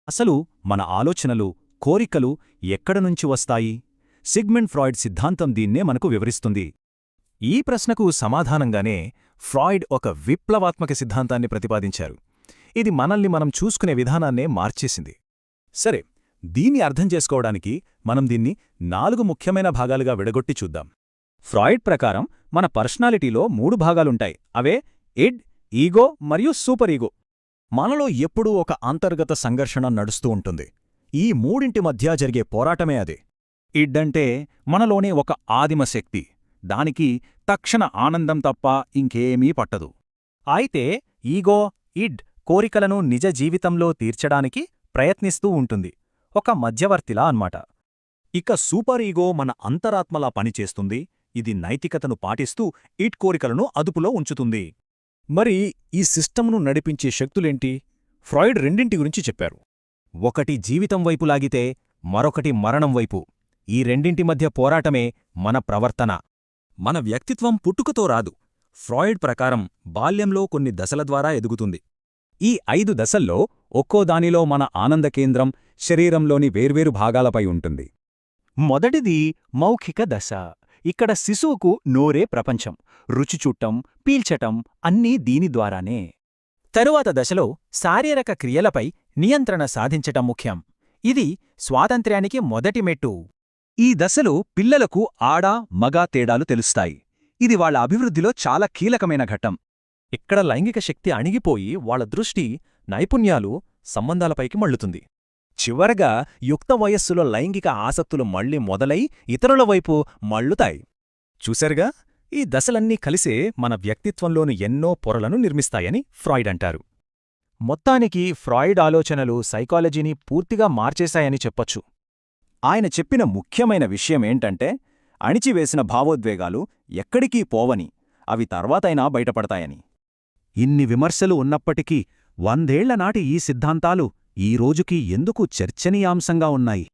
అసలు మన ఆలోచనలు, కోరికలు ఎక్కడనుంచి వస్తాయి? సిగ్మండ్ ఫ్రాయిడ్ సిద్ధాంతం దీన్నే మనకు వివరిస్తుంది. ఈ ప్రశ్నకు సమాధానంగానే ఫ్రాయిడ్ ఒక విప్లవాత్మక సిద్ధాంతాన్ని ప్రతిపాదించారు. ఇది మనల్ని మనం చూసుకునే విధానాన్నే మార్చేసింది. సరే, దీన్ని అర్థం చేసుకోవడానికి మనం దీన్ని 4 ముఖ్యమైన భాగాలుగా విడగొట్టి చూద్దాం. ఫ్రాయిడ్ ప్రకారం మన పర్సనాలిటీలో 3 భాగాలుంటాయి. అవే ఇడ్, ఈగో మరియు సూపర్ ఈగో. మనలో ఎప్పుడూ ఒక అంతర్గత సంఘర్షణ నడుస్తూ ఉంటుంది. ఈ మూడింటి మధ్య జరిగే పోరాటమే అది. ఇడ్ అంటే మనలోనే ఒక ఆదిమ శక్తి. దానికి తక్షణ ఆనందం తప్ప ఇంకేమీ పట్టదు. అయితే ఈగో, ఇడ్ కోరికలను నిజ జీవితంలో తీర్చడానికి ప్రయత్నిస్తూ ఉంటుంది. ఒక మధ్యవర్తిలా అన్నమాట. ఇక సూపర్ ఈగో మన అంతరాత్మలా పనిచేస్తుంది. ఇది నైతికతను పాటిస్తూ ఇడ్ కోరికలను అదుపులో ఉంచుతుంది. మరి ఈ సిస్టమ్ను నడిపించే శక్తులేంటి? ఫ్రాయిడ్ రెండింటి గురించి చెప్పారు. ఒకటి జీవితం వైపు లాగితే, మరొకటి మరణం వైపు. ఈ రెండింటి మధ్య పోరాటమే మన ప్రవర్తన. మన వ్యక్తిత్వం పుట్టుకతో రాదు. ఫ్రాయిడ్ ప్రకారం బాల్యంలో కొన్ని దశల ద్వారా ఎదుగుతుంది. ఈ 5 దశల్లో ఒక్కో దానిలో మన ఆనంద కేంద్రం శరీరంలోని వేర్వేరు భాగాలపై ఉంటుంది. మొదటిది మౌఖిక దశ. ఇక్కడ శిశువుకు నోరే ప్రపంచం. రుచి చూడటం, పీల్చటం అన్నీ దీని ద్వారానే. తరువాత దశలో శారీరక క్రియలపై నియంత్రణ సాధించటం ముఖ్యం. ఇది స్వాతంత్ర్యానికి మొదటి మెట్టు. ఈ దశలో పిల్లలకు ఆడ, మగ తేడాలు తెలుస్తాయి. ఇది వాళ్ళ అభివృద్ధిలో చాలా కీలకమైన ఘట్టం. ఇక్కడ లైంగిక శక్తి అణిగిపోయి వాళ్ళ దృష్టి, నైపుణ్యాలు, సంబంధాలపైకి మళ్ళుతుంది. చివరగా యుక్త వయస్సులో లైంగిక ఆసక్తులు మళ్ళీ మొదలై ఇతరుల వైపు మళ్ళుతాయి. చూశారుగా, ఈ దశలన్నీ కలిసే మన వ్యక్తిత్వంలోని ఎన్నో పొరలను నిర్మిస్తాయని ఫ్రాయిడ్ అంటారు. మొత్తానికి ఫ్రాయిడ్ ఆలోచనలు సైకాలజీని పూర్తిగా మార్చేశాయని చెప్పొచ్చు. ఆయన చెప్పిన ముఖ్యమైన విషయమేంటంటే, అణిచివేసిన భావోద్వేగాలు ఎక్కడికీ పోవని, అవి తర్వాతైనా బయటపడతాయని. ఇన్ని విమర్శలు ఉన్నప్పటికీ 100 ఏళ్ల నాటి ఈ సిద్ధాంతాలు ఈ రోజుకి ఎందుకు చర్చనీయాంశంగా ఉన్నాయి?